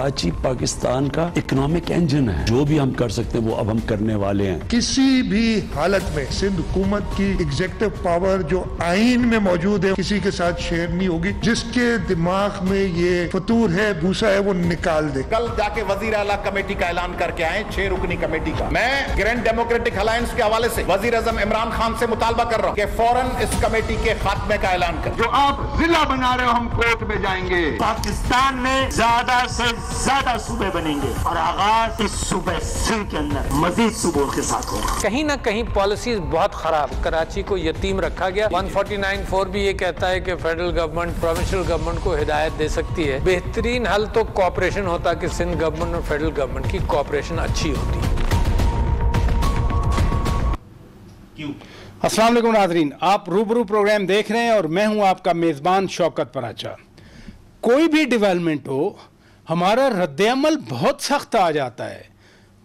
कराची पाकिस्तान का economic engine है। जो भी हम कर सकते हैं वो अब हम करने वाले हैं। किसी भी हालत में सिंध हुकूमत की एग्जीक्यूटिव पावर जो आइन में मौजूद है किसी के साथ शेयर नहीं होगी। जिसके दिमाग में ये फतूर है, भूसा है, वो निकाल दे। कल जाके वजीर आला कमेटी का ऐलान करके आए, 6 रुकनी कमेटी का। मैं ग्रैंड डेमोक्रेटिक अलायंस के हवाले से वजीर आजम इमरान खान से मुतालबा कर रहा हूँ कि फौरन इस कमेटी के खात्मे का ऐलान कर। जो आप जिला बना रहे हो, हम कोर्ट में जाएंगे। पाकिस्तान में ज्यादा से ज्यादा सूबे बनेंगे और आगाज इस सूबे सिंध के अंदर मजीद सूबों के साथ होगा। कहीं ना कहीं पॉलिसीज बहुत खराब, कराची को यतीम रखा गया। 149(4) भी ये कहता है कि फेडरल गवर्नमेंट प्रोविंशियल गवर्नमेंट को हिदायत दे सकती है। बेहतरीन हल तो कोऑपरेशन होता कि सिंध गवर्नमेंट और फेडरल गवर्नमेंट की कोऑपरेशन अच्छी होती। अस्सलाम वालेकुम नाज़रीन, आप रूबरू प्रोग्राम देख रहे हैं और मैं हूं आपका मेज़बान शौकत पराचा। कोई भी डेवलपमेंट हो, हमारा रद्द-ए-अमल बहुत सख्त आ जाता है।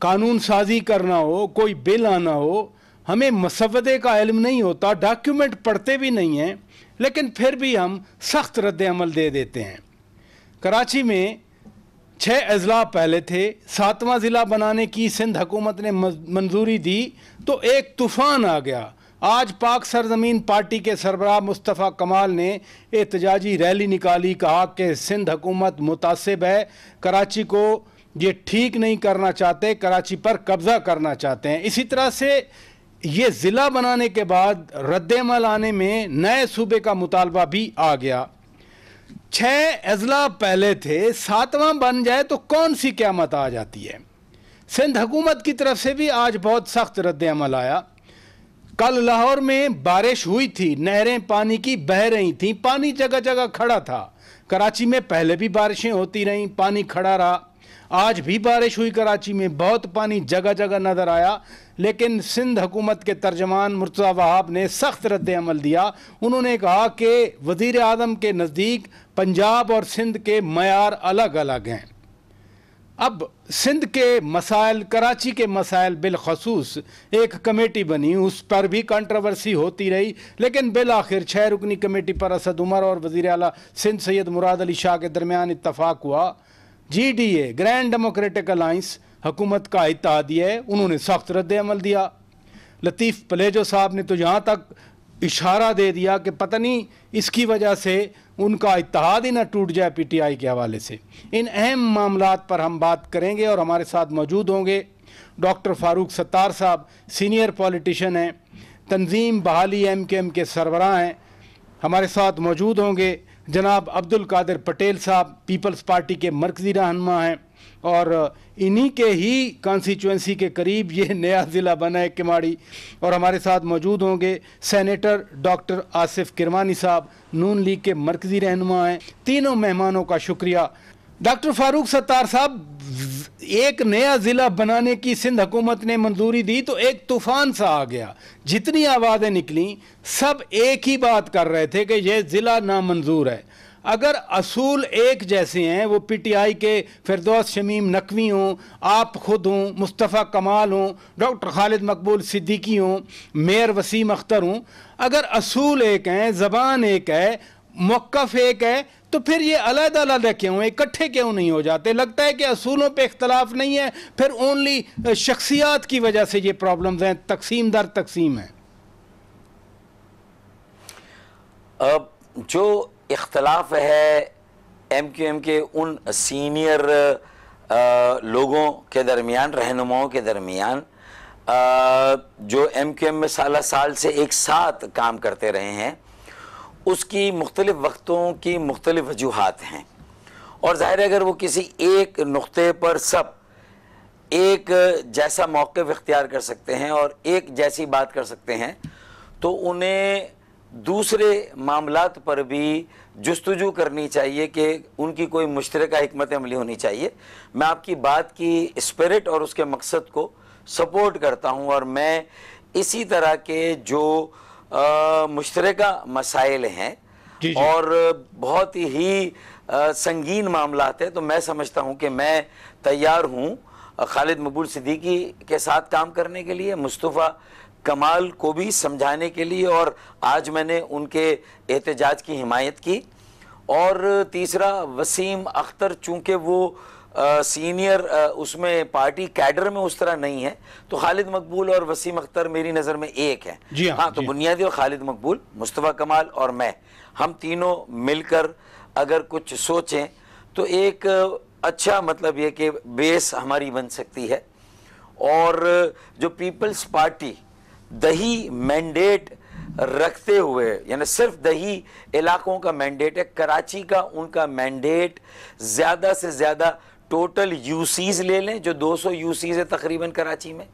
कानून साजी करना हो, कोई बिल आना हो, हमें मसवदे का इल्म नहीं होता, डॉक्यूमेंट पढ़ते भी नहीं हैं, लेकिन फिर भी हम सख्त रद्द-ए-अमल दे देते हैं। कराची में 6 अजला पहले थे। 7वां ज़िला बनाने की सिंध हुकूमत ने मंजूरी दी तो एक तूफ़ान आ गया। आज पाक सरजमीन पार्टी के सरबराह मुस्तफ़ा कमाल ने एहतजाजी रैली निकाली, कहा कि सिंध हुकूमत मुतासिब है, कराची को ये ठीक नहीं करना चाहते, कराची पर कब्ज़ा करना चाहते हैं। इसी तरह से ये ज़िला बनाने के बाद रद्द-ए-अमल आने में नए सूबे का मुतालबा भी आ गया। 6 अजला पहले थे, 7वां बन जाए तो कौन सी क़यामत आ जाती है। सिंध हुकूमत की तरफ से भी आज बहुत सख्त रद्द-ए-अमल आया। कल लाहौर में बारिश हुई थी, नहरें पानी की बह रही थीं, पानी जगह जगह खड़ा था। कराची में पहले भी बारिशें होती रहीं, पानी खड़ा रहा। आज भी बारिश हुई, कराची में बहुत पानी जगह जगह नज़र आया, लेकिन सिंध हुकूमत के तर्जमान मुर्तज़ा वहाब ने सख्त रद्द-ए-अमल दिया। उन्होंने कहा कि वज़ीर आज़म के नज़दीक पंजाब और सिंध के मयार अलग अलग हैं। अब सिंध के मसाइल, कराची के मसाइल बिलखसूस एक कमेटी बनी, उस पर भी कंट्रोवर्सी होती रही, लेकिन बिल आखिर 6 रुकनी कमेटी पर असद उमर और वज़ीर आला सिंध सैयद मुराद अली शाह के दरमियान इत्तफाक हुआ। GDA ग्रैंड डेमोक्रेटिक अलायंस हुकूमत का इत्तेहादी है, उन्होंने सख्त रद्द-ए-अमल दिया। लतीफ़ पलेजो साहब ने तो यहाँ तक इशारा दे दिया कि पता नहीं इसकी वजह से उनका इत्तेहाद ही ना टूट जाए PTI के हवाले से। इन अहम मामलात पर हम बात करेंगे और हमारे साथ मौजूद होंगे डॉक्टर फ़ारूक सत्तार साहब, सीनियर पॉलिटिशियन हैं, तंजीम बहाली MKM के सरबराह हैं। हमारे साथ मौजूद होंगे जनाब अब्दुल कादिर पटेल साहब, पीपल्स पार्टी के मरकज़ी रहनुमा हैं और इन्हीं के ही कॉन्स्टिट्यूंसी के करीब ये नया ज़िला बना है किमाड़ी। और हमारे साथ मौजूद होंगे सेनेटर डॉक्टर आसिफ किरमानी साहब, नून लीग के मरकज़ी रहनुमा हैं। तीनों मेहमानों का शुक्रिया। डॉक्टर फ़ारूक सत्तार साहब, एक नया ज़िला बनाने की सिंध हुकूमत ने मंजूरी दी तो एक तूफ़ान सा आ गया। जितनी आवाज़ें निकली सब एक ही बात कर रहे थे कि यह ज़िला नामंजूर है। अगर असूल एक जैसे हैं, वो PTI के फिरदौस शमीम नकवी हों, आप खुद हों, मुस्तफ़ा कमाल हों, डॉक्टर खालिद मकबूल सिद्दीकी हों, मेयर वसीम अख्तर हों, अगर असूल एक हैं, ज़बान एक है, मौक़िफ़ एक है, तो फिर ये अलग-अलग क्यों, इकट्ठे क्यों नहीं हो जाते। लगता है कि असूलों पे इख्तलाफ नहीं है, फिर ओनली शख्सियात की वजह से ये प्रॉब्लम्स हैं, तकसीम दर तकसीम है। अब जो इख्तलाफ है MQM के उन सीनियर लोगों के दरमियान, रहनुमाओं के दरमियान, जो MQM में साल से एक साथ काम करते रहे हैं, उसकी मुख्तलिफ वक्तों की मुख्तलिफ वजूहात हैं। और ज़ाहिर है अगर वो किसी एक नुक्ते पर सब एक जैसा मौक़िफ़ इख्तियार कर सकते हैं और एक जैसी बात कर सकते हैं, तो उन्हें दूसरे मामलात पर भी जुस्तजू करनी चाहिए कि उनकी कोई मुश्तरका हिकमत अमली होनी चाहिए। मैं आपकी बात की स्पिरिट और उसके मकसद को सपोर्ट करता हूँ और मैं इसी तरह के जो मुश्तरका मसाइल हैं और बहुत ही संगीन मामलात हैं, तो मैं समझता हूँ कि मैं तैयार हूँ खालिद मकबूल सिद्दीकी के साथ काम करने के लिए, मुस्तफ़ा कमाल को भी समझाने के लिए, और आज मैंने उनके एहतजाज की हिमायत की। और तीसरा वसीम अख्तर, चूँकि वो सीनियर उसमें पार्टी कैडर में उस तरह नहीं है, तो खालिद मकबूल और वसीम अख्तर मेरी नज़र में एक है। हाँ, तो बुनियादी और खालिद मकबूल, मुस्तफ़ा कमाल और मैं, हम तीनों मिलकर अगर कुछ सोचें तो एक अच्छा मतलब ये कि बेस हमारी बन सकती है। और जो पीपल्स पार्टी दही मैंडेट रखते हुए, यानी सिर्फ दही इलाकों का मैंडेट है, कराची का उनका मैंडेट ज़्यादा से ज़्यादा टोटल यूसीज ले लें, जो 200 यूसीज है तकरीबन कराची में,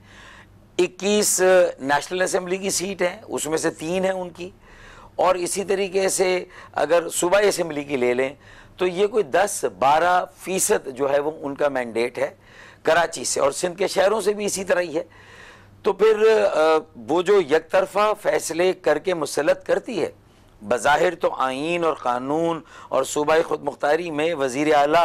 21 नेशनल असेंबली की सीट है, उसमें से 3 है उनकी, और इसी तरीके से अगर सूबाई असेंबली की ले लें तो ये कोई 10-12% जो है वो उनका मैंडेट है कराची से, और सिंध के शहरों से भी इसी तरह ही है। तो फिर वो जो यकतरफा फैसले करके मुसलत करती है, बज़ाहिर तो आईन और कानून और सूबाई खुद मुख्तारी में वज़ीर आला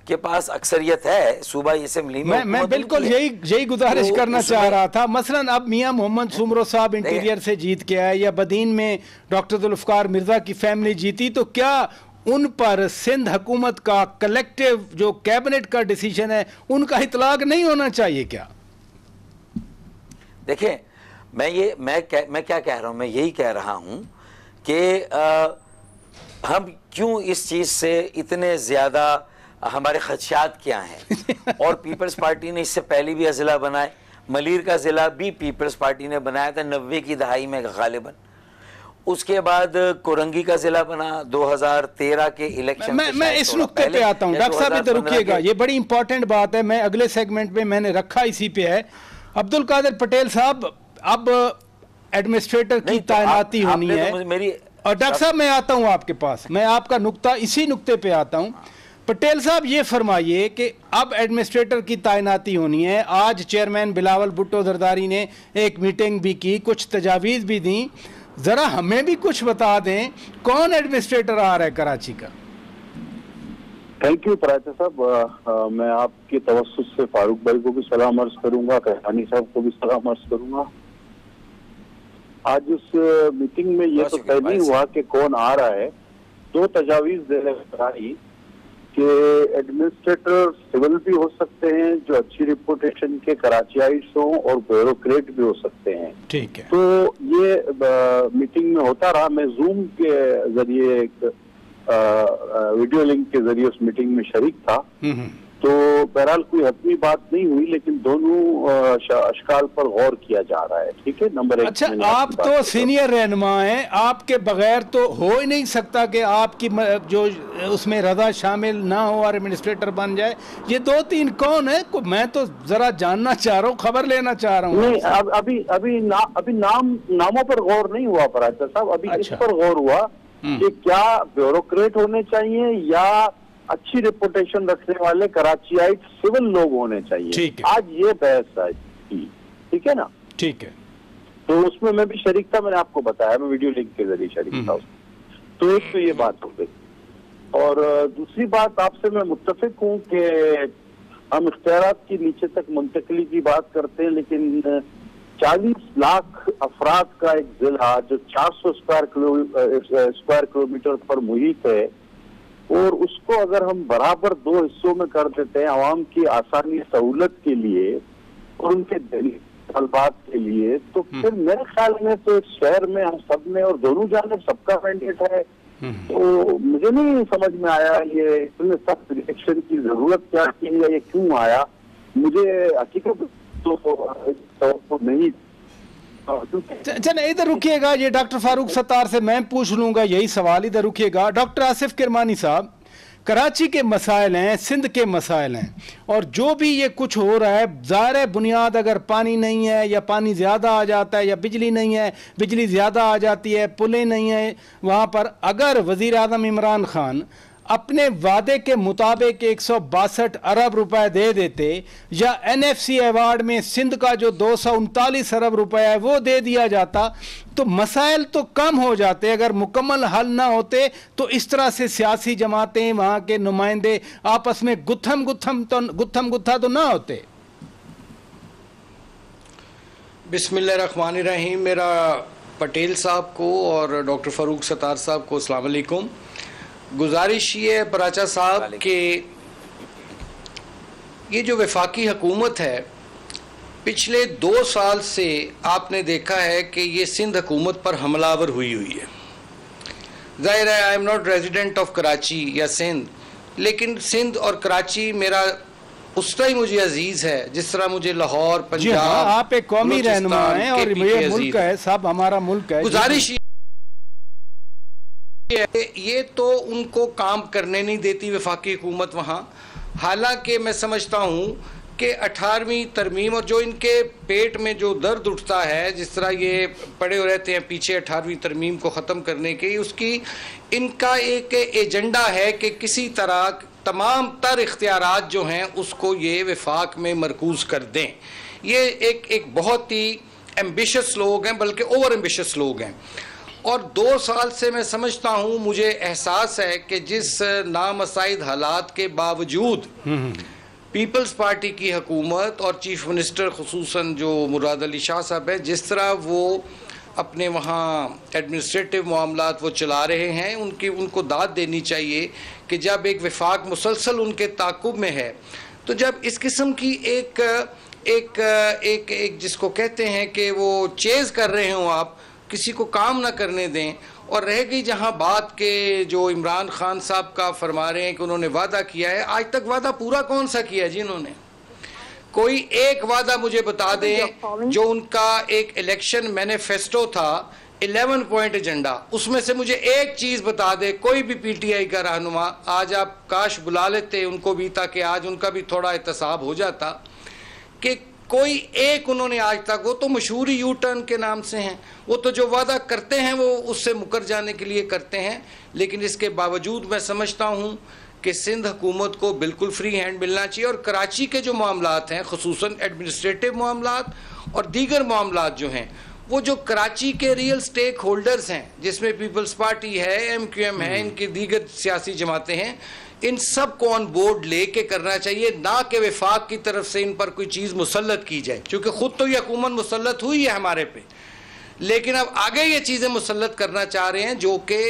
के पास अक्सरियत है सूबाई असेंबली में। मैं बिल्कुल यही गुजारिश करना चाह रहा था। मसलन अब मियां मोहम्मद सुमरो साहब इंटीरियर से जीत के आए, या बदीन में डॉक्टर जुल्फ़िकार मिर्ज़ा की फैमिली जीती, तो क्या उन पर सिंध हुकूमत का कलेक्टिव जो कैबिनेट का डिसीजन है उनका इतलाक नहीं होना चाहिए क्या? देखिए, मैं क्या कह रहा हूँ, मैं यही कह रहा हूँ कि हम क्यों इस चीज़ से इतने ज़्यादा, हमारे खदशात क्या हैं। और पीपल्स पार्टी ने इससे पहले भी अज़ला बनाए, मलीर का ज़िला भी पीपल्स पार्टी ने बनाया था 90 की दहाई में गालिबन, उसके बाद कोरंगी का ज़िला बना 2013 के इलेक्शन। मैं इस नुक्ते पे आता हूँ, डॉक्टर साहब इधर रुकिएगा, ये बड़ी इंपॉर्टेंट बात है, मैं अगले सेगमेंट में मैंने रखा इसी पे है। अब्दुल कादिर पटेल साहब, अब एडमिनिस्ट्रेटर की तैनाती होनी है, और डॉक्टर साहब मैं आता हूं आपके पास, मैं आपका नुक्ता इसी नुक्ते पे आता हूं। पटेल साहब ये फरमाइए कि अब एडमिनिस्ट्रेटर की तैनाती होनी है। आज चेयरमैन बिलावल भुट्टो जरदारी ने एक मीटिंग भी की, कुछ तजावीज़ भी दी, ज़रा हमें भी कुछ बता दें कौन एडमिनिस्ट्रेटर आ रहा है कराची का। थैंक यू पराचा साहब, मैं आपके तवस्सुस से फारूक भाई को भी सलाम अर्ज करूंगा, कहलानी साहब को भी सलाम अर्ज करूंगा। आज उस मीटिंग में ये तो तय नहीं हुआ कि कौन आ रहा है। 2 तजावीज देने आई कि एडमिनिस्ट्रेटर सिविल भी हो सकते हैं जो अच्छी रिपुटेशन के कराचियाइट्स हों, और ब्यूरोक्रेट भी हो सकते हैं। ठीक है, तो ये मीटिंग में होता रहा। मैं जूम के जरिए एक वीडियो लिंक के जरिए उस मीटिंग में शरीक था, तो बहरहाल कोई हतमी बात नहीं हुई, लेकिन दोनों अशकाल पर गौर किया जा रहा है। ठीक है, नंबर 1। अच्छा, आप तो सीनियर रहनुमा हैं, आपके बगैर तो हो ही नहीं सकता कि आपकी जो उसमें रजा शामिल ना हो और एडमिनिस्ट्रेटर बन जाए। ये 2-3 कौन है, मैं तो जरा जानना चाह रहा हूँ, खबर लेना चाह रहा हूँ। नहीं, अभी नामों पर गौर नहीं हुआ पराचा साहब, अभी इस पर गौर हुआ कि क्या ब्यूरोक्रेट होने चाहिए या अच्छी रेपुटेशन रखने वाले कराचियाइट सिविल लोग होने चाहिए। आज ये बहस है, ठीक है ना? ठीक है, तो उसमें मैं भी शरीक था, मैंने आपको बताया, मैं वीडियो लिंक के जरिए शरीक था उसमें। तो एक तो ये बात हो गई, और दूसरी बात आपसे मैं मुत्तफिक हूँ कि हम इख्तियारात की नीचे तक मुंतकली की बात करते हैं, लेकिन 40 लाख अफराद का एक जिला जो 400 स्क्वायर किलोमीटर पर मुहित है, और उसको अगर हम बराबर 2 हिस्सों में कर देते हैं आवाम की आसानी सहूलत के लिए और उनके तलबात के लिए, तो फिर मेरे ख्याल में तो इस शहर में हम सब में और दोनों जानिब सबका मैंडेट है। तो मुझे नहीं समझ में आया ये इतने सख्त रिएक्शन की जरूरत क्या थी या ये क्यों आया, मुझे हकीकत तो नहीं। चल इधर रुकिएगा, ये डॉक्टर फारूक सत्तार से मैं पूछ लूंगा यही सवाल, इधर रुकिएगा। डॉक्टर आसिफ किरमानी साहब, कराची के मसाइल हैं, सिंध के मसाइल हैं, और जो भी ये कुछ हो रहा है, ज़ाहिर है बुनियाद अगर पानी नहीं है या पानी ज़्यादा आ जाता है या बिजली नहीं है, बिजली ज़्यादा आ जाती है, पुलें नहीं है वहाँ पर, अगर वज़ीर आज़म इमरान खान अपने वादे के मुताबिक 162 अरब रुपए दे देते, या NFC अवार्ड में सिंध का जो 239 अरब रुपए है वो दे दिया जाता, तो मसाइल तो कम हो जाते। अगर मुकम्मल हल ना होते तो इस तरह से सियासी जमातें, वहाँ के नुमाइंदे आपस में गुत्थम गुत्था तो ना होते। बिस्मिल्लाहिर्रहमानिर्रहीम। मेरा पटेल साहब को और डॉक्टर फारूक सत्तार साहब को अस्सलाम वालेकुम। गुजारिश ये है पराचा साहब के ये जो वफाकी हुकूमत है, पिछले 2 साल से आपने देखा है कि ये सिंध हुकूमत पर हमलावर हुई है। ज़ाहिर है, I am not resident of Karachi या सिंध, लेकिन सिंध और कराची मेरा उस तरह ही मुझे अजीज़ है जिस तरह मुझे लाहौर, पंजाब, आप एक कौमी रहनुमा हैं और ये मुल्क है, सब हमारा मुल्क है। गुजारिश ये तो उनको काम करने नहीं देती वफाकी हुकूमत वहाँ। हालांकि मैं समझता हूँ कि 18वीं तरमीम और जो इनके पेट में जो दर्द उठता है, जिस तरह ये पड़े हो रहते हैं पीछे 18वीं तरमीम को ख़त्म करने के, उसकी इनका एक एजेंडा है कि किसी तरह तमाम तर इख्तियारात जो हैं उसको ये वफाक में मरकूज कर दें। ये एक बहुत ही एम्बिशियस लोग हैं, बल्कि ओवर एम्बिशियस लोग हैं। और 2 साल से मैं समझता हूँ, मुझे एहसास है कि जिस नामसाइद हालात के बावजूद पीपल्स पार्टी की हुकूमत और चीफ मिनिस्टर खुसूसन जो मुराद अली शाह साहब हैं, जिस तरह वो अपने वहाँ एडमिनिस्ट्रेटिव मामलात वो चला रहे हैं, उनको दाद देनी चाहिए कि जब एक वफाक मुसलसल उनके ताक़ुब में है, तो जब इस किस्म की एक जिसको कहते हैं कि वो चेज़ कर रहे हों, आप किसी को काम ना करने दें। और रह गई जहां बात के जो इमरान खान साहब का फरमा रहे हैं कि उन्होंने वादा किया है, आज तक वादा पूरा कौन सा किया जी इन्होंने? कोई एक वादा मुझे बता दें जो उनका एक इलेक्शन मैनिफेस्टो था, 11 पॉइंट एजेंडा, उसमें से मुझे एक चीज़ बता दे कोई भी पीटीआई का रहनुमा। आज आप काश बुला लेते उनको भी, ताकि आज उनका भी थोड़ा एहतसाब हो जाता कि कोई एक उन्होंने आज तक, वो तो मशहूर यू टर्न के नाम से हैं, वो तो जो वादा करते हैं वो उससे मुकर जाने के लिए करते हैं। लेकिन इसके बावजूद मैं समझता हूँ कि सिंध हुकूमत को बिल्कुल फ्री हैंड मिलना चाहिए। और कराची के जो मामलात हैं, खुसूसन एडमिनिस्ट्रेटिव मामलात और दीगर मामलात जो हैं, वो जो कराची के रियल स्टेक होल्डर्स हैं, जिसमें पीपल्स पार्टी है, MQM है, इनकी दीगर सियासी जमातें हैं, इन सब को ऑन बोर्ड लेके करना चाहिए, ना कि वफाक की तरफ से इन पर कोई चीज़ मुसल्लत की जाए, क्योंकि ख़ुद तो ये हुकूमत मुसल्लत हुई है हमारे पे, लेकिन अब आगे ये चीज़ें मुसल्लत करना चाह रहे हैं जो कि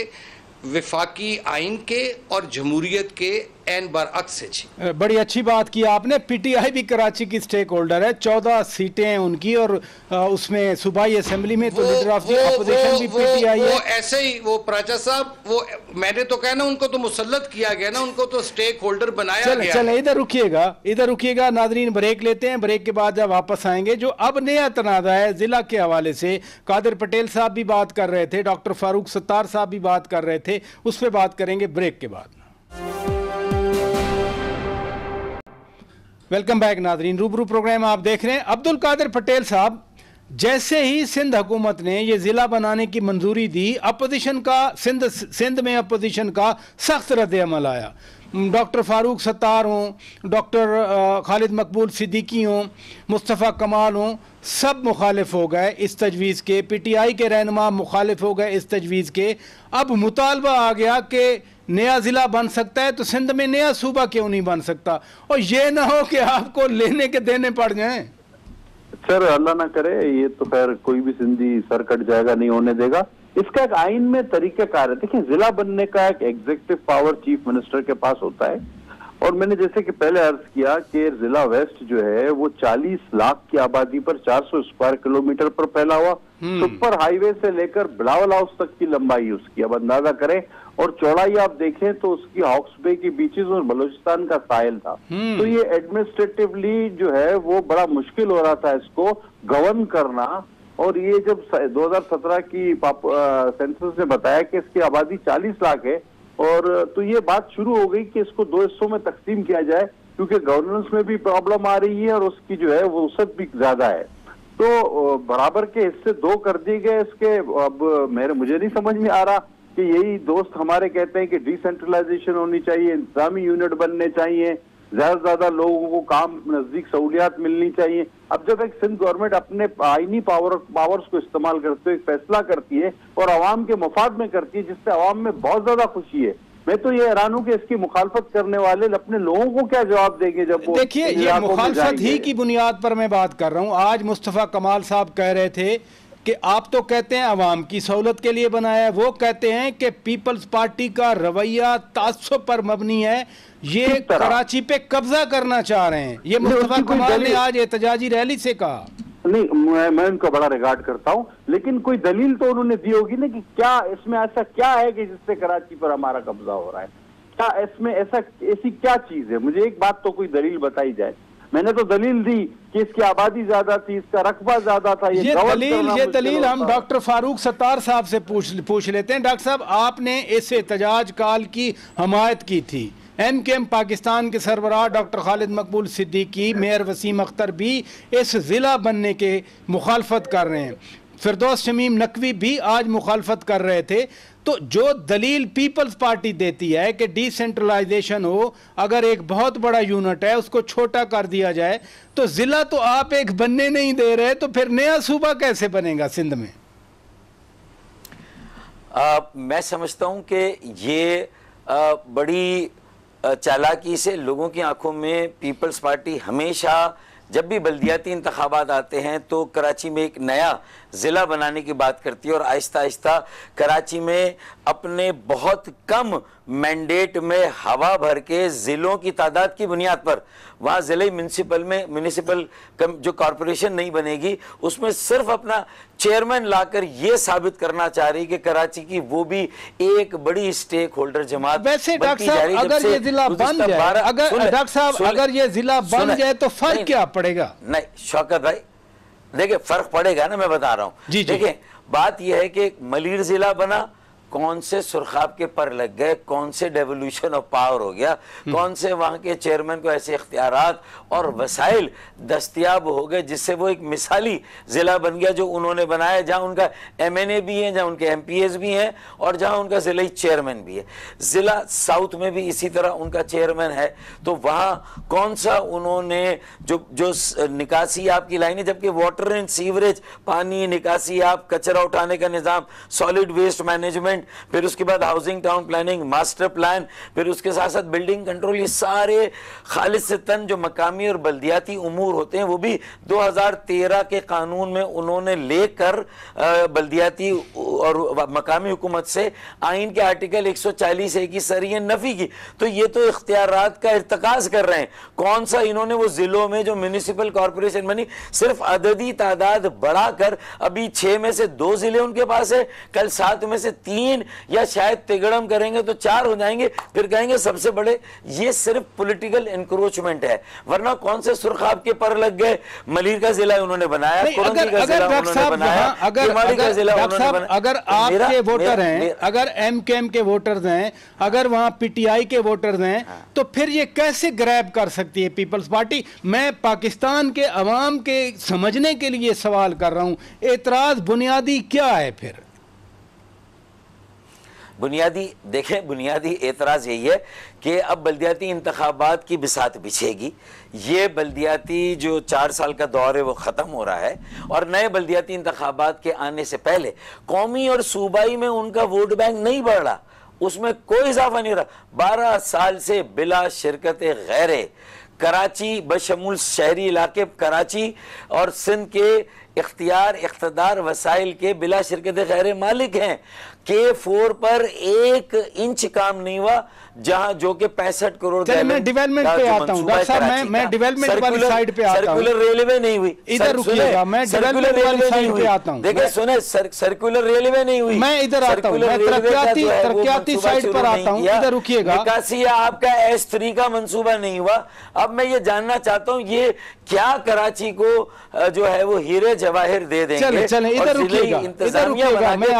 वफाकी आइन के और जमहूरियत के एन बरअक्स है। जी, बड़ी अच्छी बात की आपने। पीटीआई भी कराची की स्टेक होल्डर है, 14 सीटें हैं उनकी, और उसमें सूबाई असेंबली में तो लीडर ऑफ द अपोजिशन भी पीटीआई है। वो ऐसे ही, वो प्राचा साहब, वो मैंने तो कहना उनको तो मुसल्लत किया गया ना, उनको तो स्टेक होल्डर बनाया गया। चले इधर रुकिएगा नाजरीन, ब्रेक लेते हैं। ब्रेक के बाद जब वापस आएंगे, जो अब नया तनाज़ा है जिला के हवाले से, कादिर पटेल साहब भी बात कर रहे थे, डॉक्टर फारूक सत्तार साहब भी बात कर रहे थे, उस पर बात करेंगे ब्रेक के बाद। वेलकम बैक नाजरीन, रूबरू प्रोग्राम आप देख रहे हैं। अब्दुल कादिर पटेल साहब, जैसे ही सिंध हुकूमत ने ये ज़िला बनाने की मंजूरी दी, अपोजिशन का सिंध में अपोजिशन का सख्त रद्द-ए-अमल आया। डॉक्टर फारूक सत्तार हों, डॉक्टर खालिद मकबूल सिद्दीकी हों, मुस्तफ़ा कमाल हों, सब मुखालिफ हो गए इस तजवीज़ के। पीटीआई के रहनुमा मुखालिफ हो गए इस तजवीज़ के। अब मुतालबा आ गया कि नया ज़िला बन सकता है तो सिंध में नया सूबा क्यों नहीं बन सकता, और ये ना हो कि आपको लेने के देने पड़ जाएं। सर अल्लाह ना करे, ये तो खैर कोई भी सिंधी सर कट जाएगा, नहीं होने देगा। इसका एक आइन में तरीक़ाकार है। देखिए, जिला बनने का एक एग्जीक्यूटिव पावर चीफ मिनिस्टर के पास होता है, और मैंने जैसे कि पहले अर्ज किया कि जिला वेस्ट जो है वो 40 लाख की आबादी पर 400 स्क्वायर किलोमीटर पर फैला हुआ, सुपर हाईवे से लेकर बिलावल हाउस तक की लंबाई उसकी, अब अंदाजा करें, और चौड़ाई आप देखें तो उसकी हॉक्स बे की बीचेस और बलूचिस्तान का साहिल था। तो ये एडमिनिस्ट्रेटिवली जो है वो बड़ा मुश्किल हो रहा था इसको गवर्न करना। और ये जब 2017 की सेंसस ने बताया कि इसकी आबादी 40 लाख है, और तो ये बात शुरू हो गई कि इसको 2 हिस्सों में तकसीम किया जाए, क्योंकि गवर्नेंस में भी प्रॉब्लम आ रही है और उसकी जो है वो वसअत भी ज्यादा है। तो बराबर के हिस्से 2 कर दिए गए इसके। अब मुझे नहीं समझ में आ रहा कि यही दोस्त हमारे कहते हैं कि डिसेंट्रलाइजेशन होनी चाहिए, इंतजामी यूनिट बनने चाहिए, ज्यादा से ज्यादा लोगों को काम नजदीक सहूलियात मिलनी चाहिए। अब जब एक सिंध गवर्नमेंट अपने आईनी पावर्स को इस्तेमाल करते हुए फैसला करती है और अवाम के मफाद में करती है, जिससे अवाम में बहुत ज्यादा खुशी है, मैं तो ये हैरान हूं कि इसकी मुखालफत करने वाले अपने लोगों को क्या जवाब देंगे जब वो। देखिए, ये मुखालफत ही की बुनियाद पर मैं बात कर रहा हूं। आज मुस्तफ़ा कमाल साहब कह रहे थे कि आप तो कहते हैं आवाम की सहूलत के लिए बनाया है, वो कहते हैं कि पीपल्स पार्टी का रवैया तासुब पर मबनी है, ये कराची पे कब्जा करना चाह रहे हैं। ये मुस्तफा कमाल ने आज एहतजाजी रैली से कहा। नहीं, मैं उनका बड़ा रिगार्ड करता हूं, लेकिन कोई दलील तो उन्होंने दी होगी ना कि क्या इसमें ऐसा क्या है कि जिससे कराची पर हमारा कब्जा हो रहा है, क्या इसमें ऐसी क्या चीज है? मुझे एक बात तो कोई दलील बताई जाए। मैंने तो दलील दी कि इसकी आबादी ज्यादा थी, इसका रकबा ज्यादा था। ये दलील हम डॉक्टर फारूक सत्तार साहब से पूछ लेते हैं। डॉक्टर साहब, आपने इस एहतजाज काल की हमायत की थी, MKM पाकिस्तान के सरबराह डॉक्टर खालिद मकबूल सिद्दीकी, मेयर वसीम अख्तर भी इस ज़िला बनने के मुखालफत कर रहे हैं, फिरदौस शमीम नकवी भी आज मुखालफत कर रहे थे। तो जो दलील पीपल्स पार्टी देती है कि डिसेंट्रलाइजेशन हो, अगर एक बहुत बड़ा यूनिट है उसको छोटा कर दिया जाए, तो ज़िला तो आप एक बनने नहीं दे रहे, तो फिर नया सूबा कैसे बनेगा सिंध में? मैं समझता हूं कि ये बड़ी चालाकी से लोगों की आंखों में पीपल्स पार्टी हमेशा जब भी बल्दियाती इंतखाबात आते हैं तो कराची में एक नया ज़िला बनाने की बात करती है, और आहिस्ता आहिस्ता कराची में अपने बहुत कम मैंडेट में हवा भर के ज़िलों की तादाद की बुनियाद पर वहाँ ज़िले म्यूनिसिपल जो कॉरपोरेशन नहीं बनेगी, उसमें सिर्फ अपना चेयरमैन लाकर ये साबित करना चाह रही कि कराची की वो भी एक बड़ी स्टेक होल्डर जमात। वैसे डॉक्टर साहब, अगर ये ज़िला बन जाए, अगर ये ज़िला बन जाए तो फर्क क्या पड़ेगा? नहीं शौकत भाई, देखिए फर्क पड़ेगा ना, मैं बता रहा हूं। देखिए बात यह है कि मलीर जिला बना, कौन से सुरखाब के पर लग गए, कौन से डेवोल्यूशन ऑफ पावर हो गया, कौन से वहां के चेयरमैन को ऐसे इख्तियारात और वसाइल दस्तयाब हो गए जिससे वो एक मिसाली जिला बन गया जो उन्होंने बनाया, जहां उनका MNA भी है, जहां उनके MPs भी हैं और जहां उनका जिला चेयरमैन भी है। जिला साउथ में भी इसी तरह उनका चेयरमैन है। तो वहां कौन सा उन्होंने जो निकासी आपकी लाइन है, जबकि वाटर एंड सीवरेज, पानी निकासी, आप कचरा उठाने का निज़ाम, सॉलिड वेस्ट मैनेजमेंट, फिर उसके बाद housing town planning, master plan, फिर उसके साथ साथ बिल्डिंग कंट्रोल, ये सारे खालिसतन जो मकामी और बल्दियाती उमूर होते हैं वो भी 2013 के कानून में उन्होंने लेकर बल्दियाती और मकामी हुकूमत से आइन के आर्टिकल 140A की सरीह नफी की। तो ये तो इख्तियारात का इर्तकाज कर रहे हैं। कौन सा इन्होंने वो जिलों में जो म्यूनिसिपल कॉर्पोरेशन बनी सिर्फ अददी तादाद बढ़ाकर, अभी 6 में से 2 जिले उनके पास है, कल 7 में से 3 या शायद तिगड़म करेंगे तो 4 हो जाएंगे, फिर कहेंगे सबसे बड़े। ये सिर्फ पॉलिटिकल एनक्रोचमेंट है, वरना कौन से सुरखाब के पर लग गए? मलीर का जिला उन्होंने बनाया, कुरंगी का जिला उन्होंने बनाया, किमाड़ी का जिला उन्होंने बनाया। अगर आपके वोटर हैं, अगर MKM के वोटर्स हैं, अगर वहां PTI के वोटर्स हैं, तो फिर ये कैसे ग्रैब कर सकती है पीपल्स पार्टी? मैं पाकिस्तान के अवाम के समझने के लिए सवाल कर रहा हूं, एतराज बुनियादी क्या है? फिर बुनियादी एतराज़ यही है कि अब बल्दियाती इंतखाबात की बिसात बिछेगी। ये बल्दियाती जो 4 साल का दौर है वो ख़त्म हो रहा है, और नए बल्दियाती इंतखाबात के आने से पहले कौमी और सूबाई में उनका वोट बैंक नहीं बढ़ रहा, उसमें कोई इजाफा नहीं रहा। 12 साल से बिला शिरकत गैरे कराची बशमूल शहरी इलाके कराची और सिंध के इख्तिदार वसाइल के बिला शिरकत गैर मालिक हैं। K4 पर 1 इंच काम नहीं हुआ, जहां जो कि 65 करोड़। मैं डेवलपमेंट पे आता हूं डॉक्टर साहब, मैं डेवलपमेंट वाली साइड पे आता हूं। सर्कुलर रेलवे नहीं हुई, इधर रुकिएगा, मैं डेवलपमेंट वाली साइड पे आता हूं। देखिए सुने, सर्कुलर रेलवे नहीं हुई, मैं इधर आता हूं, मैं तरक्याती साइड पर आता हूं, इधर रुकिएगा। निकासी आपका S3 का मंसूबा नहीं हुआ। अब मैं ये जानना चाहता हूं, ये क्या कराची को जो है वो हीरे जवाहिर दे देंगे? चले इधर रुकिएगा, मैं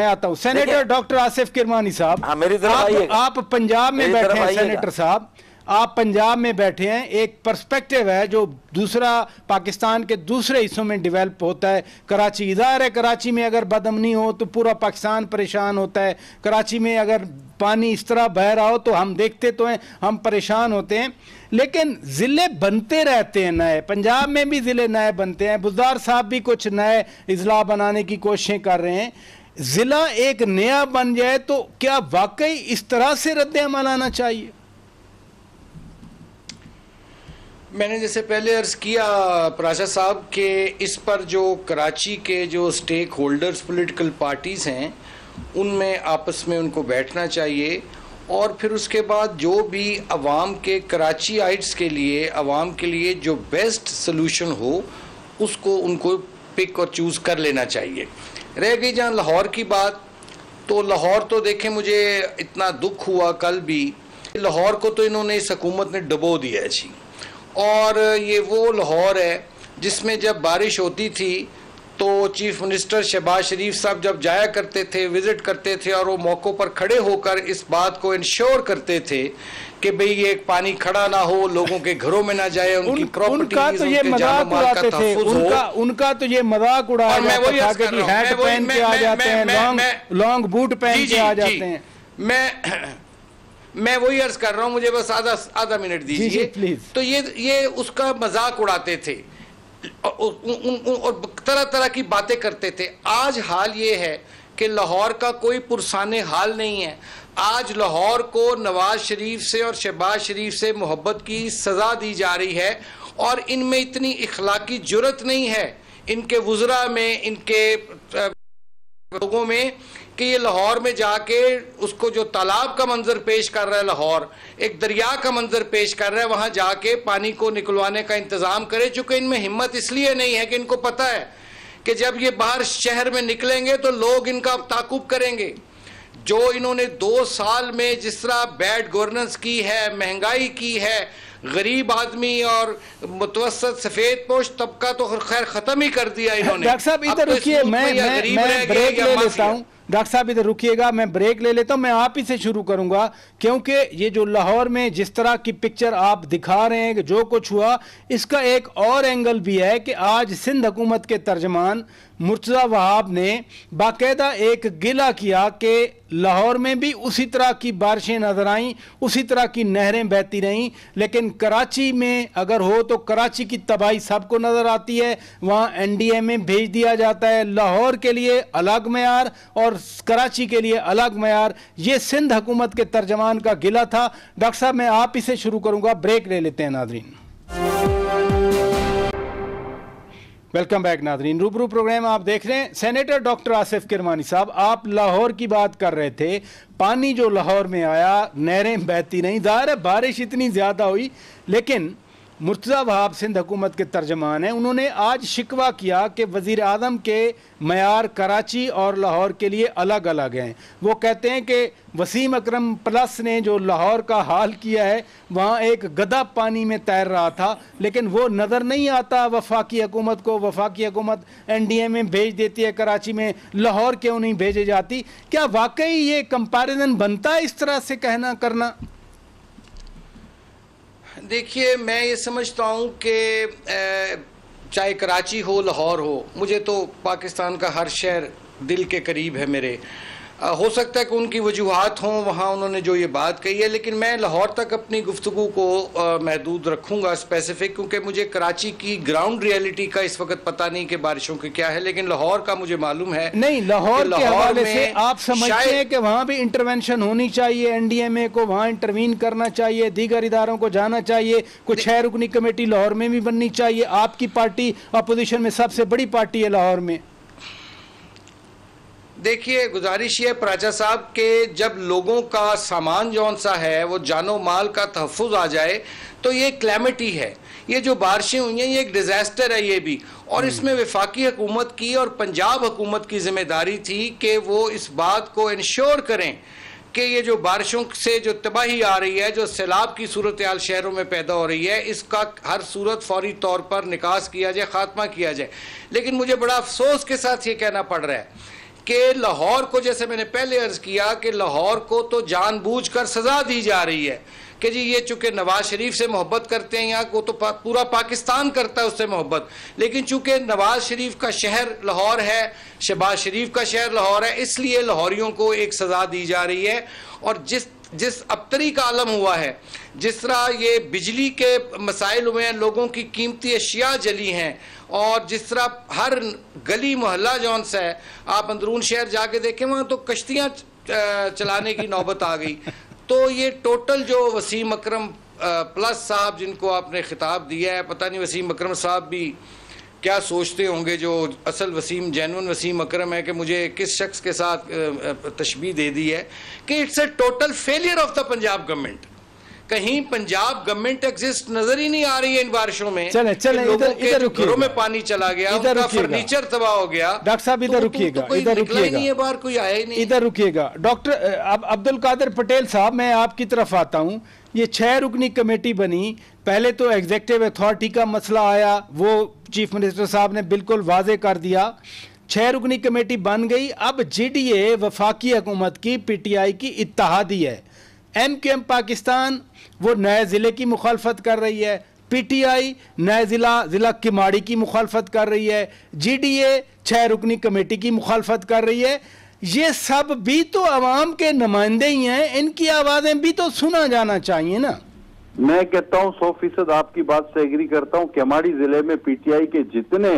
आता हूं। सेनेटर डॉक्टर आसिफ किरमानी साहब, हाँ, मेरी तरफ आइए। आप पंजाब में बैठे हैं सेनेटर साहब, आप पंजाब में बैठे हैं, एक पर्सपेक्टिव है जो दूसरा पाकिस्तान के दूसरे हिस्सों में डेवलप होता है। कराची इधर है, कराची में अगर बदअमनी हो तो पूरा पाकिस्तान परेशान होता है। कराची में अगर पानी इस तरह बह रहा हो तो हम देखते तो हैं, हम परेशान होते हैं। लेकिन ज़िले बनते रहते हैं नए, पंजाब में भी ज़िले नए बनते हैं। बुज़दार साहब भी कुछ नए अजला बनाने की कोशिशें कर रहे हैं। ज़िला एक नया बन जाए तो क्या वाकई इस तरह से रद्द अमल आना चाहिए? मैंने जैसे पहले अर्ज किया प्राचा साहब के इस पर जो कराची के जो स्टेक होल्डर्स पॉलिटिकल पार्टीज़ हैं उनमें आपस में उनको बैठना चाहिए और फिर उसके बाद जो भी अवाम के कराची आइट्स के लिए अवाम के लिए जो बेस्ट सलूशन हो उसको उनको पिक और चूज़ कर लेना चाहिए। रह गई जहाँ लाहौर की बात, तो लाहौर तो देखें मुझे इतना दुख हुआ कल भी, लाहौर को तो इन्होंने इस हुकूमत ने डबो दिया है जी। और ये वो लाहौर है जिसमें जब बारिश होती थी तो चीफ मिनिस्टर शहबाज शरीफ साहब जब जाया करते थे, विज़िट करते थे और वो मौक़ों पर खड़े होकर इस बात को इंश्योर करते थे कि भाई ये पानी खड़ा ना हो, लोगों के घरों में ना जाए, उनकी प्रॉपर्टीज, उनके जान माल का तहफ़्फ़ुज़ हो। उनका तो ये मजाक उड़ाया जाता था कि हैट पहन के आ जाते हैं, लॉन्ग बूट पहन के आ जाते हैं। मैं वही अर्ज कर रहा हूँ, मुझे बस आधा मिनट दीजिए। तो ये उसका मजाक उड़ाते थे और तरह तरह की बातें करते थे। आज हाल ये है कि लाहौर का कोई पुरसाने हाल नहीं है। आज लाहौर को नवाज शरीफ से और शहबाज शरीफ से मोहब्बत की सज़ा दी जा रही है और इनमें इतनी इखलाकी जुर्रत नहीं है इनके वुज़रा में, इनके लोगों में, कि ये लाहौर में जाके उसको जो तालाब का मंजर पेश कर रहा है, लाहौर एक दरिया का मंजर पेश कर रहा है, वहाँ जाके पानी को निकलवाने का इंतज़ाम करे। चूँकि इनमें हिम्मत इसलिए नहीं है कि इनको पता है कि जब ये बाहर शहर में निकलेंगे तो लोग इनका ताकुब करेंगे। जो इन्होंने 2 साल में जिस तरह बैड गवर्नेंस की है, महंगाई की है, गरीब आदमी और मुतवस्सत सफेद पोश तबका तो खैर खत्म ही कर दिया इन्होंने। डॉक्टर साहब इधर रुकिए, मैं ब्रेक ले लेता हूँ। डॉक्टर साहब इधर रुकिएगा, मैं ब्रेक ले लेता हूँ। मैं आप ही से शुरू करूंगा क्योंकि ये जो लाहौर में जिस तरह की पिक्चर आप दिखा रहे हैं कि जो कुछ हुआ, इसका एक और एंगल भी है कि आज सिंध हुकूमत के तर्जमान मुर्तज़ा वहाब ने बाकायदा एक गिला किया कि लाहौर में भी उसी तरह की बारिशें नजर आईं, उसी तरह की नहरें बहती रहीं, लेकिन कराची में अगर हो तो कराची की तबाही सबको नज़र आती है, वहाँ NDA में भेज दिया जाता है। लाहौर के लिए अलग मयार और कराची के लिए अलग मयार, ये सिंध हुकूमत के तर्जमान का गिला था। डॉक्टर साहब मैं आप ही से शुरू करूँगा, ब्रेक ले लेते हैं नाज़रीन। वेलकम बैक नाज़रीन, रूबरू प्रोग्राम आप देख रहे हैं। सेनेटर डॉक्टर आसिफ किरमानी साहब, आप लाहौर की बात कर रहे थे, पानी जो लाहौर में आया, नहरें बहती नहीं, ज़ाहिर है बारिश इतनी ज़्यादा हुई, लेकिन मुर्तज़ा वहाब सिंध हुकूमत के तर्जमान हैं, उन्होंने आज शिकवा किया कि वज़ीर आज़म के मयार कराची और लाहौर के लिए अलग अलग हैं। वो कहते हैं कि वसीम अकरम प्लस ने जो लाहौर का हाल किया है, वहाँ एक गधा पानी में तैर रहा था, लेकिन वो नज़र नहीं आता वफाकी हुकूमत को। वफाकी हुकूमत NDA में भेज देती है, कराची में लाहौर क्यों नहीं भेजे जाती? क्या वाकई ये कंपैरिजन बनता है इस तरह से कहना करना? देखिए, मैं ये समझता हूँ कि चाहे कराची हो, लाहौर हो, मुझे तो पाकिस्तान का हर शहर दिल के करीब है मेरे। हो सकता है कि उनकी वजूहात हों, वहाँ उन्होंने जो ये बात कही है, लेकिन मैं लाहौर तक अपनी गुफ्तगू को महदूद रखूँगा स्पेसिफिक, क्योंकि मुझे कराची की ग्राउंड रियलिटी का इस वक्त पता नहीं कि बारिशों की क्या है, लेकिन लाहौर का मुझे मालूम है। नहीं, लाहौर के हवाले से आप समझते हैं कि वहाँ भी इंटरवेंशन होनी चाहिए, NDMA को वहाँ इंटरवीन करना चाहिए, दीगर इदारों को जाना चाहिए, कुछ 6 रुकनी कमेटी लाहौर में भी बननी चाहिए। आपकी पार्टी अपोजिशन में सबसे बड़ी पार्टी है लाहौर में। देखिए, गुजारिश ये प्राचा साहब के जब लोगों का सामान जौन सा है वो जानो माल का तहफ़्फ़ुज़ आ जाए तो ये क्लैमिटी है। ये जो बारिशें हुई हैं ये एक डिज़ास्टर है ये भी, और इसमें वफाकी हुकूमत की और पंजाब हुकूमत की ज़िम्मेदारी थी कि वो इस बात को इंश्योर करें कि ये जो बारिशों से जो तबाही आ रही है, जो सैलाब की सूरत हाल शहरों में पैदा हो रही है, इसका हर सूरत फौरी तौर पर निकास किया जाए, ख़ात्मा किया जाए। लेकिन मुझे बड़ा अफसोस के साथ ये कहना पड़ रहा है कि लाहौर को, जैसे मैंने पहले अर्ज किया, कि लाहौर को तो जानबूझकर सज़ा दी जा रही है कि जी ये चूँकि नवाज शरीफ से मोहब्बत करते हैं, यहाँ को तो पूरा पाकिस्तान करता है उससे मोहब्बत, लेकिन चूँकि नवाज शरीफ का शहर लाहौर है, शहबाज शरीफ का शहर लाहौर है, इसलिए लाहौरियों को एक सज़ा दी जा रही है। और जिस अबतरी का आलम हुआ है, जिस तरह ये बिजली के मसाइल हुए हैं, लोगों की कीमती अशिया जली हैं, और जिस तरह हर गली मोहल्ला जौन सा है, आप अंदरून शहर जाके देखें, वहाँ तो कश्तियाँ चलाने की नौबत आ गई। तो ये टोटल जो वसीम अकरम प्लस साहब जिनको आपने खिताब दिया है, पता नहीं वसीम अकरम साहब भी क्या सोचते होंगे, जो असल वसीम जेन्युइन वसीम अकरम है, कि मुझे किस शख्स के साथ तशबीह दे दी है कि it's a total failure of the Punjab government. कहीं पंजाब गवर्नमेंट एग्जिस्ट नजर ही नहीं आ रही है इन बारिशों में। चले इधर रुकिएगा, घरों में पानी चला गया, उनका फर्नीचर तबाह हो गया। डॉक्टर साहब इधर रुकिएगा, इधर रुकिएगा, बाहर कोई आया ही नहीं, इधर रुकिएगा। डॉक्टर अब्दुल कादिर पटेल साहब, मैं आपकी तरफ आता हूं। ये 6 रुकनी कमेटी बनी, पहले तो एग्जीक्यूटिव अथॉरिटी का मसला आया, वो चीफ मिनिस्टर साहब ने बिल्कुल वाजे कर दिया, 6 रुकनी कमेटी बन गई। अब GDA वफाकी हुकूमत की PTI की इत्तेहादी है, MQM पाकिस्तान वो नए ज़िले की मुखालफत कर रही है, PTI नए ज़िला किमाड़ी की मुखालफत कर रही है, GDA 6 रुकनी कमेटी की मुखालफत कर रही है। ये सब भी तो अवाम के नुमाइंदे ही हैं, इनकी आवाज़ें भी तो सुना जाना चाहिए ना। मैं कहता हूँ 100% आपकी बात से एग्री करता हूँ। केमाड़ी जिले में PTI के जितने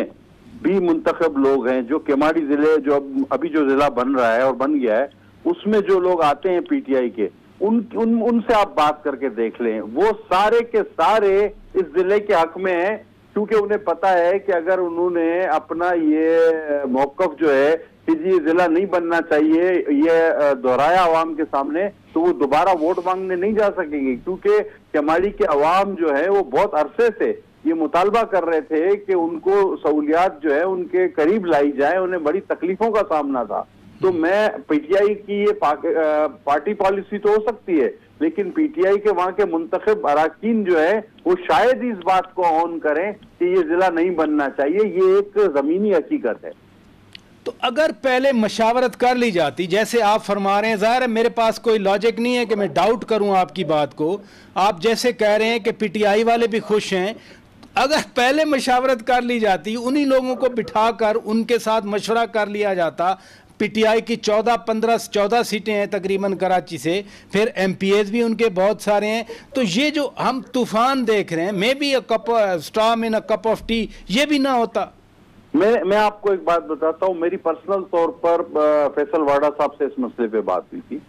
भी मुंतखब लोग हैं, जो केमाड़ी जिले जो अभी जो जिला बन रहा है और बन गया है, उसमें जो लोग आते हैं PTI के, उनसे आप बात करके देख लें, वो सारे के सारे इस जिले के हक में हैं, क्योंकि उन्हें पता है कि अगर उन्होंने अपना ये मौकफ जो है कि ये जिला नहीं बनना चाहिए ये दोहराया अवाम के सामने, तो वो दोबारा वोट मांगने नहीं जा सकेंगे। क्योंकि केमाड़ी के अवाम जो है वो बहुत अरसे से ये मुतालबा कर रहे थे कि उनको सहूलियात जो है उनके करीब लाई जाए, उन्हें बड़ी तकलीफों का सामना था। तो मैं PTI की ये पार्टी पॉलिसी तो हो सकती है, लेकिन PTI के वहां के मुंतखब अराकीन जो है वो शायद इस बात को ऑन करें कि ये जिला नहीं बनना चाहिए, ये एक जमीनी हकीकत है। तो अगर पहले मशावरत कर ली जाती, जैसे आप फरमा रहे हैं, ज़ाहिर है मेरे पास कोई लॉजिक नहीं है कि मैं डाउट करूं आपकी बात को, आप जैसे कह रहे हैं कि PTI वाले भी खुश हैं, अगर पहले मशावरत कर ली जाती, उन्हीं लोगों को बिठाकर उनके साथ मशवरा कर लिया जाता, PTI की 14 सीटें हैं तकरीबन कराची से, फिर MPAs भी उनके बहुत सारे हैं, तो ये जो हम तूफान देख रहे हैं, may be a cup storm in a cup of T, ये भी ना होता। मैं आपको एक बात बताता हूँ, मेरी पर्सनल तौर पर फैसल वाडा साहब से इस मसले पे बात हुई थी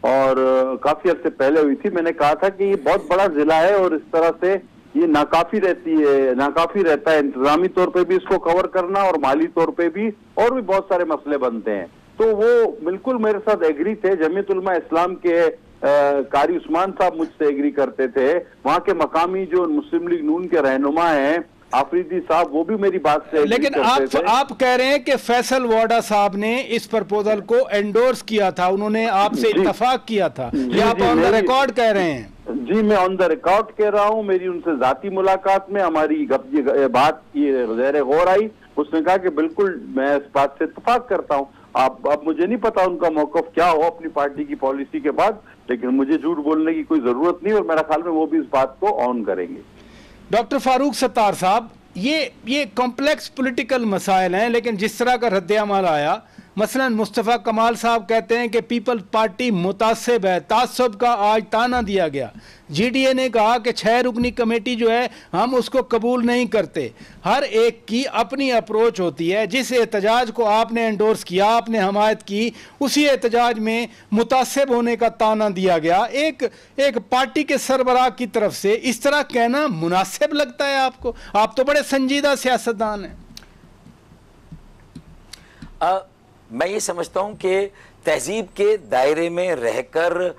और काफी अर्से पहले हुई थी। मैंने कहा था कि ये बहुत बड़ा जिला है और इस तरह से ये नाकाफी रहता है इंतजामी तौर पे भी इसको कवर करना और माली तौर पे भी, और भी बहुत सारे मसले बनते हैं। तो वो बिल्कुल मेरे साथ एग्री थे। जमीयत उलमा इस्लाम के कारी उस्मान साहब मुझसे एग्री करते थे, वहाँ के मकामी जो मुस्लिम लीग नून के रहनुमा हैं आफरीदी साहब, वो भी मेरी बात से लेकिन आप कह रहे हैं कि फैसल वाडा साहब ने इस प्रपोजल को एंडोर्स किया था, उन्होंने आपसे इत्तफाक किया था, ये आप ऑन द रिकॉर्ड कह रहे हैं? जी मैं ऑन द रिकॉर्ड कह रहा हूँ। मेरी उनसे जाती मुलाकात में हमारी बात की ज़ेर गौर आई, उसने कहा कि बिल्कुल मैं इस बात से इत्तफाक करता हूँ। अब मुझे नहीं पता उनका मौकफ क्या हो अपनी पार्टी की पॉलिसी के बाद, लेकिन मुझे झूठ बोलने की कोई जरूरत नहीं और मेरा ख्याल में वो भी इस बात को ऑन करेंगे। डॉक्टर फारूक सत्तार साहब, ये कॉम्प्लेक्स पॉलिटिकल मसाइल हैं, लेकिन जिस तरह का रद्द-ए-अमल आया, मसलन मुस्तफ़ा कमाल साहब कहते हैं कि पीपल्स पार्टी मुतासिब है, तासुब का आज ताना दिया गया। GDA ने कहा कि 6 रुकनी कमेटी जो है हम उसको कबूल नहीं करते। हर एक की अपनी अप्रोच होती है। जिस एहतजाज को आपने एंडोर्स किया, आपने हमायत की, उसी एहतजाज में मुतासिब होने का ताना दिया गया। एक पार्टी के सरबराह की तरफ से इस तरह कहना मुनासिब लगता है आपको? आप तो बड़े संजीदा सियासतदान हैं। मैं ये समझता हूँ कि तहजीब के दायरे में रहकर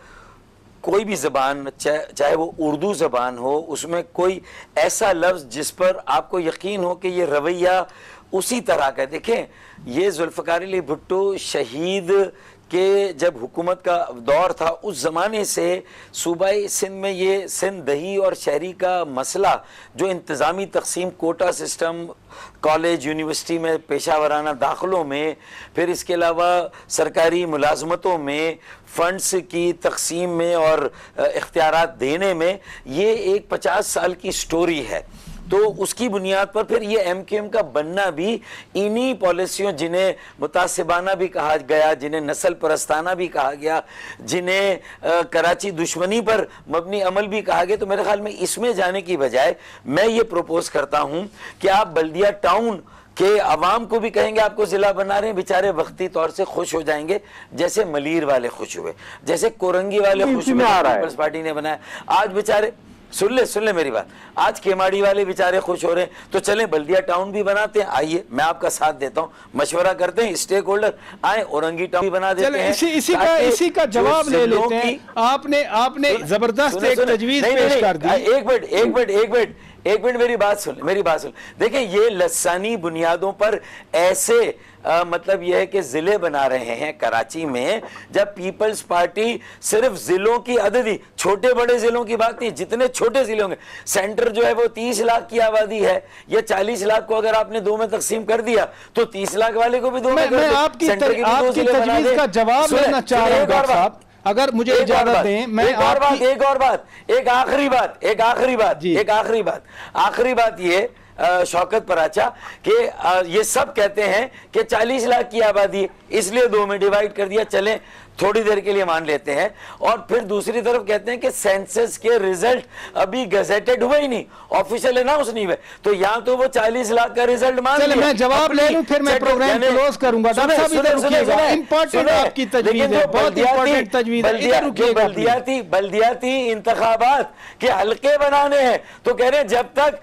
कोई भी ज़बान, चाहे वो उर्दू ज़बान हो, उसमें कोई ऐसा लफ्ज़ जिस पर आपको यकीन हो कि ये रवैया उसी तरह का। देखें, ये जुल्फ़िकार अली भुट्टो शहीद के जब हुकूमत का दौर था, उस ज़माने से सूबाई सिंध में ये सिंध दही और शहरी का मसला, जो इंतज़ामी तकसीम, कोटा सिस्टम, कॉलेज यूनिवर्सिटी में पेशा वराना दाखिलों में, फिर इसके अलावा सरकारी मुलाजमतों में फ़ंड्स की तकसीम में और इख्तियारात देने में, ये एक 50 साल की स्टोरी है। तो उसकी बुनियाद पर फिर ये MQM का बनना भी इन्हीं पॉलिसियों, जिन्हें मुतासिबाना भी कहा गया, जिन्हें नस्ल परस्ताना भी कहा गया, जिन्हें कराची दुश्मनी पर मबनी अमल भी कहा गया। तो मेरे ख्याल में इसमें जाने की बजाय मैं ये प्रपोज करता हूँ कि आप बल्दिया टाउन कि अवाम को भी कहेंगे आपको जिला बना रहे हैं, बेचारे वक्ती तौर से खुश हो जाएंगे, जैसे मलीर वाले खुश हुए, जैसे कोरंगी वाले खुश हुए, पीपल्स पार्टी ने बनाया। आज बेचारे सुन ले मेरी बात, आज केमाड़ी वाले बेचारे खुश हो रहे हैं, तो चलें बल्दिया टाउन भी बनाते हैं। आइए, मैं आपका साथ देता हूँ, मशवरा करते हैं, स्टेक होल्डर आए, औरंगी टाउन भी बना देते हैं। इसी का जवाब ले लेते हैं। आपने जबरदस्त एक तजवीज पेश कर दी। एक मिनट मेरी बात सुन। देखिए, ये लसानी बुनियादों पर ऐसे मतलब यह है कि जिले बना रहे हैं कराची में, जब पीपल्स पार्टी सिर्फ जिलों की अददी, छोटे बड़े जिलों की बात नहीं, जितने छोटे जिले होंगे, सेंटर जो है वो 30 लाख की आबादी है, ये 40 लाख को अगर आपने 2 में तकसीम कर दिया तो 30 लाख वाले को भी 2 में कर दे। आपकी तजवीज का जवाब लेना चाह रहा हूं डॉक्टर साहब, अगर मुझे इजाजत दें। मैं आखिरी बात ये शौकत पराचा कि ये सब कहते हैं कि 40 लाख की आबादी, इसलिए 2 में डिवाइड कर दिया, चलें थोड़ी देर के लिए मान लेते हैं। और फिर दूसरी तरफ कहते हैं कि सेंसस के रिजल्ट अभी गजेटेड हुए ही नहीं, ऑफिशियल अनाउंस नहीं हुए, तो यहाँ तो वो 40 लाख का रिजल्ट मान लिया। मैं जवाब ले लूं, फिर मैं प्रोग्राम क्लोज करूंगा। डॉक्टर साहब इधर रुकिएगा, इंपॉर्टेंट आपकी तजवीज है, बहुत इंपॉर्टेंट तजवीज है, इधर रुकिएगा। बल्दियाती इंतखाबात के हल्के बनाने हैं, तो कह रहे हैं जब तक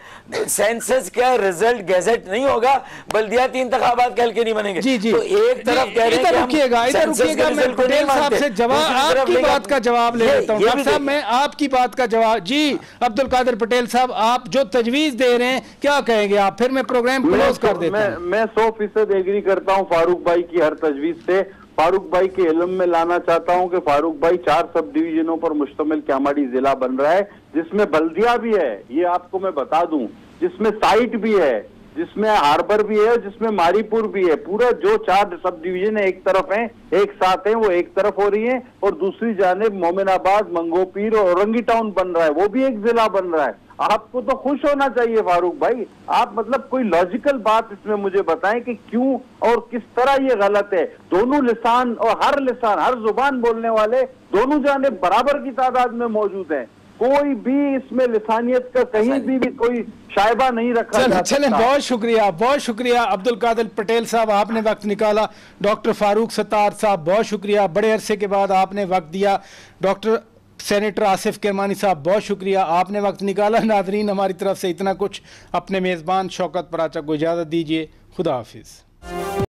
सेंसस का रिजल्ट गैजेट नहीं होगा बल्दियाती इंतखाबात के हल्के नहीं बनेंगे। जी तो एक तरफ कह रहे हैं इधर रुकिएगा, मैं पटेल साहब से जवाब, आपकी बात का जवाब ले लेता हूं। डॉक्टर साहब, मैं आपकी बात का जवाब, जी अब्दुल कादिर पटेल साहब, आप जो तजवीज दे रहे हैं क्या कहेंगे आप, फिर मैं प्रोग्राम क्लोज कर देता हूं। मैं 100% एग्री करता हूं फारूक भाई की हर तजवीज से। फारूक भाई के इल्म में लाना चाहता हूं कि फारूक भाई 4 सब डिवीजनों पर मुश्तमिल केमाड़ी जिला बन रहा है, जिसमें बल्दिया भी है, ये आपको मैं बता दूं, जिसमें साइट भी है, जिसमें हार्बर भी है, जिसमें मारीपुर भी है। पूरा जो 4 सब डिवीजन है एक तरफ है, एक साथ है, वो एक तरफ हो रही है, और दूसरी जानिब मोमिनाबाद, मंगोपीर और औरंगी टाउन बन रहा है, वो भी एक जिला बन रहा है। आपको तो खुश होना चाहिए फारूक भाई। आप मतलब कोई लॉजिकल बात इसमें मुझे बताएं कि क्यों और किस तरह ये गलत है। दोनों लिसान और हर जुबान बोलने वाले दोनों जानिब बराबर की तादाद में मौजूद हैं। कोई भी इसमें लिसानियत का कहीं भी कोई शायबा नहीं रखा। चलें, बहुत शुक्रिया अब्दुल कादिर पटेल साहब, आपने वक्त निकाला। डॉक्टर फारूक सत्तार साहब, बहुत शुक्रिया, बड़े अरसे के बाद आपने वक्त दिया। डॉक्टर सेनेटर आसिफ किरमानी साहब, बहुत शुक्रिया, आपने वक्त निकाला। नाजरीन, हमारी तरफ से इतना कुछ। अपने मेज़बान शौकत पराचा को इजाज़त दीजिए। खुदा हाफिज़।